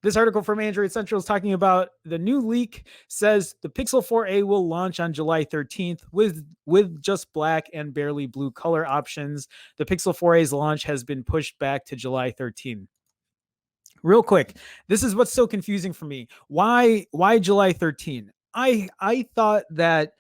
This article from Android Central is talking about the new leak says the Pixel 4a will launch on July 13th with just black and barely blue color options. The Pixel 4a's launch has been pushed back to July 13th. Real quick, this is what's so confusing for me. Why July 13th? I thought that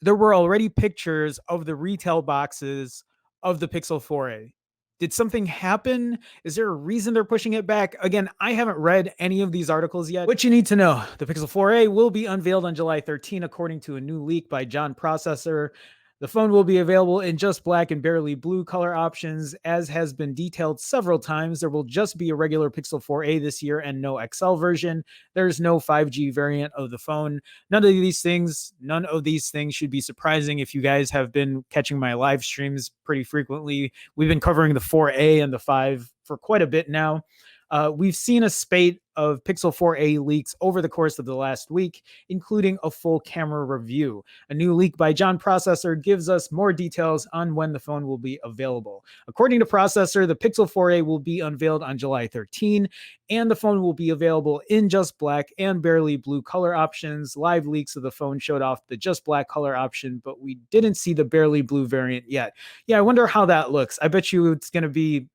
there were already pictures of the retail boxes of the Pixel 4a. Did something happen? Is there a reason they're pushing it back? Again, I haven't read any of these articles yet. What you need to know, the Pixel 4a will be unveiled on July 13, according to a new leak by John Processor. The phone will be available in just black and barely blue color options. As has been detailed several times, there will just be a regular Pixel 4a this year and no XL version. There's no 5G variant of the phone. None of these things should be surprising if you guys have been catching my live streams pretty frequently. We've been covering the 4a and the 5 for quite a bit now. We've seen a spate of Pixel 4a leaks over the course of the last week, including a full camera review. A new leak by John Processor gives us more details on when the phone will be available. According to Processor, the Pixel 4a will be unveiled on July 13, and the phone will be available in just black and barely blue color options. Live leaks of the phone showed off the just black color option, but we didn't see the barely blue variant yet. Yeah, I wonder how that looks. I bet you it's going to be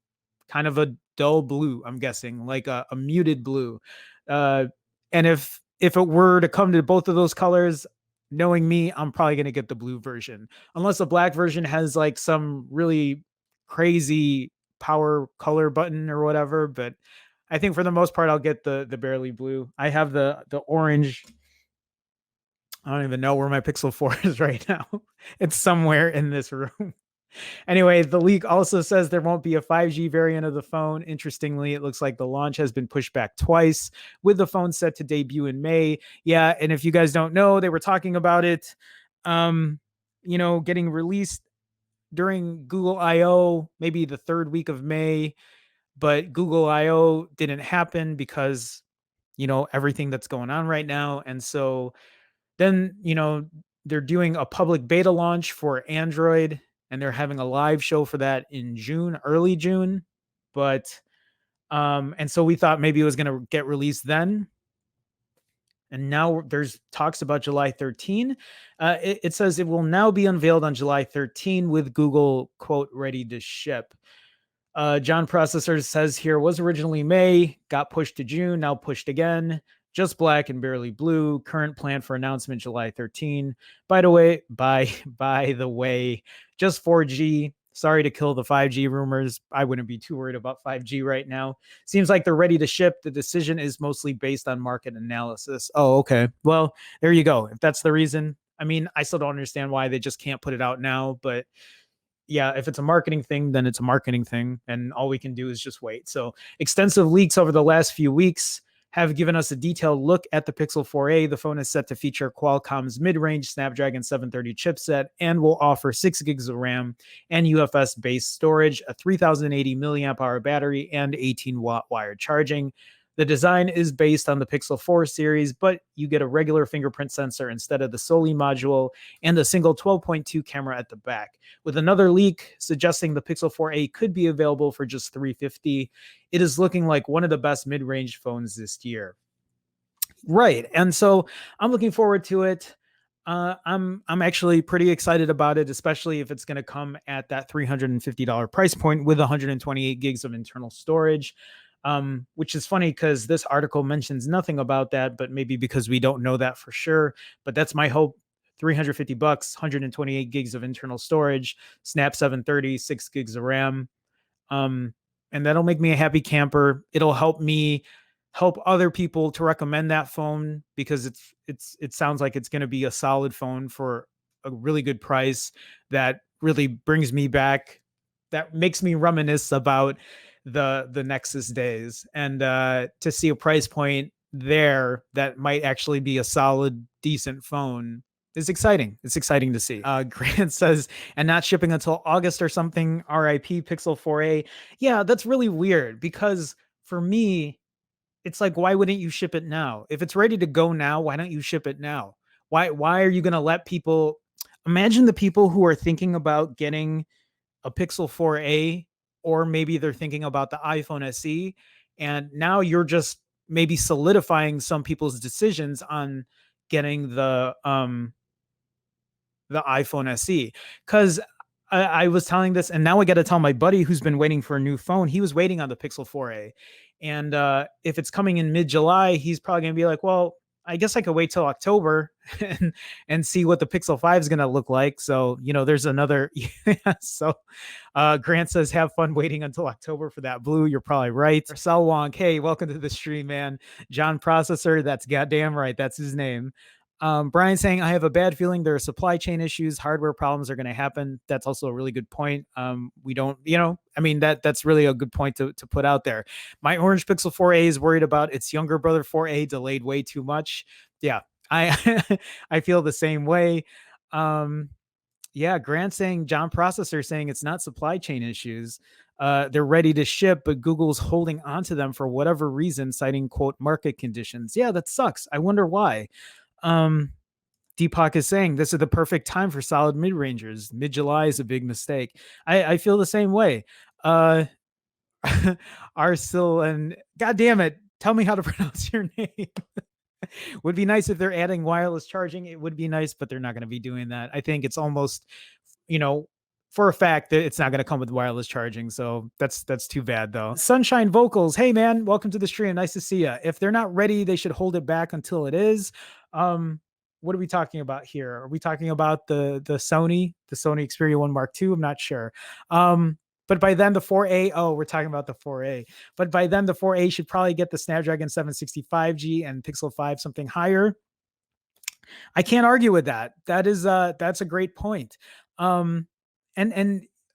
kind of a dull blue, I'm guessing, like a muted blue. And if it were to come to both of those colors, knowing me, I'm probably going to get the blue version, unless the black version has like some really crazy power color button or whatever. But I think for the most part, I'll get the barely blue. I have the orange. I don't even know where my Pixel 4 is right now. It's somewhere in this room. Anyway, the leak also says there won't be a 5G variant of the phone. Interestingly, it looks like the launch has been pushed back twice, with the phone set to debut in May. Yeah, and if you guys don't know, they were talking about it, getting released during Google I/O, maybe the third week of May, but Google I/O didn't happen because, everything that's going on right now. And so then, they're doing a public beta launch for Android, and they're having a live show for that in June, early June. But and so we thought maybe it was going to get released then. And now there's talks about July 13. It says it will now be unveiled on July 13 with Google, quote, ready to ship. John Processor says here was originally May, got pushed to June, now pushed again. Just black and barely blue. Current plan for announcement July 13. By the way, just 4G. Sorry to kill the 5G rumors. I wouldn't be too worried about 5G right now. Seems like they're ready to ship. The decision is mostly based on market analysis. Oh, okay. Well, there you go. If that's the reason. I mean, I still don't understand why they just can't put it out now, but yeah, if it's a marketing thing, then it's a marketing thing, and all we can do is just wait. So extensive leaks over the last few weeks have given us a detailed look at the Pixel 4a. The phone is set to feature Qualcomm's mid-range Snapdragon 730 chipset and will offer 6 gigs of RAM and UFS-based storage, a 3080 milliamp hour battery, and 18-watt wired charging. The design is based on the Pixel 4 series, but you get a regular fingerprint sensor instead of the Soli module and a single 12.2 camera at the back. With another leak suggesting the Pixel 4a could be available for just $350, it is looking like one of the best mid-range phones this year. Right, and so I'm looking forward to it. I'm actually pretty excited about it, especially if it's going to come at that $350 price point with 128 gigs of internal storage. Which is funny because this article mentions nothing about that, but maybe because we don't know that for sure. But that's my hope. $350, 128 gigs of internal storage, Snap 730, 6 gigs of RAM. And that'll make me a happy camper. It'll help me help other people to recommend that phone because it sounds like it's going to be a solid phone for a really good price that really brings me back, that makes me reminisce about the Nexus days, and to see a price point there that might actually be a solid, decent phone is exciting. It's exciting to see. Grant says, and not shipping until August or something. RIP Pixel 4a. Yeah, that's really weird because for me, it's like, why wouldn't you ship it now? If it's ready to go now, why don't you ship it now? Why are you going to let people? Imagine the people who are thinking about getting a Pixel 4a, or maybe they're thinking about the iPhone SE, and now you're just maybe solidifying some people's decisions on getting the iPhone SE. Because I was telling this, and now I got to tell my buddy who's been waiting for a new phone. He was waiting on the Pixel 4a, and if it's coming in mid-July, he's probably gonna be like, "Well, I guess I could wait till October and see what the Pixel 5 is gonna look like." So there's another. Yeah, so Grant says, "Have fun waiting until October for that blue." You're probably right. Marcel Wonk, hey, welcome to the stream, man. John Processor, that's goddamn right. That's his name. Brian saying, I have a bad feeling there are supply chain issues, hardware problems are going to happen. That's also a really good point. We don't, I mean, that's really a good point to put out there. My Orange Pixel 4a is worried about its younger brother 4a delayed way too much. Yeah, I I feel the same way. Yeah, Grant saying, John Processor saying it's not supply chain issues. They're ready to ship, but Google's holding onto them for whatever reason, citing quote market conditions. Yeah, that sucks. I wonder why. Deepak is saying this is the perfect time for solid mid-rangers. Mid-July is a big mistake. I feel the same way. Arsil and God damn it, tell me how to pronounce your name. Would be nice if they're adding wireless charging. It would be nice, but they're not going to be doing that. I think it's almost, you know, for a fact that it's not going to come with wireless charging. So that's too bad though. Sunshine Vocals. Hey man, welcome to the stream. Nice to see you. If they're not ready, they should hold it back until it is. What are we talking about here? Are we talking about the Sony Xperia 1 Mark II? I'm not sure. But by then the 4A, oh, we're talking about the 4A. But by then the 4A should probably get the Snapdragon 765G and Pixel 5 something higher. I can't argue with that. That's a great point. And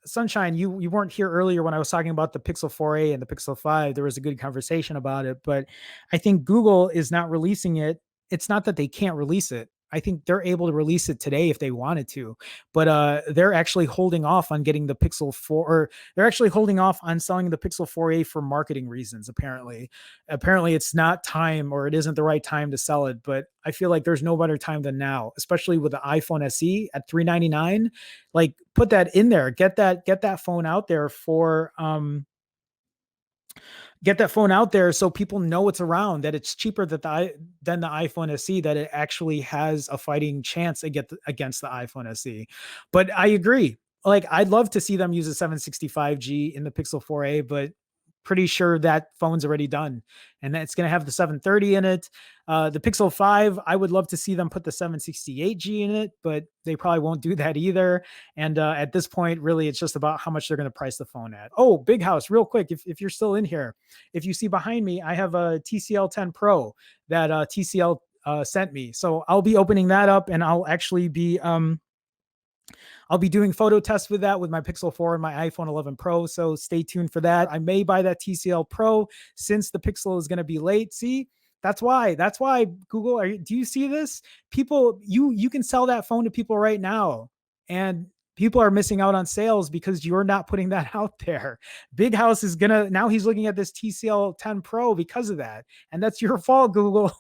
Sunshine, you weren't here earlier when I was talking about the Pixel 4a and the Pixel 5. There was a good conversation about it, but I think Google is not releasing it. It's not that they can't release it. I think they're able to release it today if they wanted to, but they're actually holding off on getting the Pixel 4, or they're actually holding off on selling the Pixel 4a for marketing reasons. Apparently it's not time, or it isn't the right time to sell it. But I feel like there's no better time than now, especially with the iPhone SE at $399. Like, put that in there, get that phone out there for get that phone out there so people know it's around, that it's cheaper than the iPhone SE, that it actually has a fighting chance against the iPhone SE. But I agree. Like, I'd love to see them use a 765G in the Pixel 4a, but pretty sure that phone's already done, and it's going to have the 730 in it. The Pixel 5, I would love to see them put the 768G in it, but they probably won't do that either. And at this point, really, it's just about how much they're going to price the phone at. Oh, Big House, real quick, if you're still in here, if you see behind me, I have a TCL 10 Pro that TCL sent me. So I'll be opening that up, and I'll actually be I'll be doing photo tests with that with my Pixel 4 and my iPhone 11 Pro. So stay tuned for that. I may buy that TCL Pro since the Pixel is going to be late. See, that's why Google, do you see this? People, you can sell that phone to people right now, and people are missing out on sales because you're not putting that out there. Big House is now he's looking at this TCL 10 Pro because of that. And that's your fault, Google.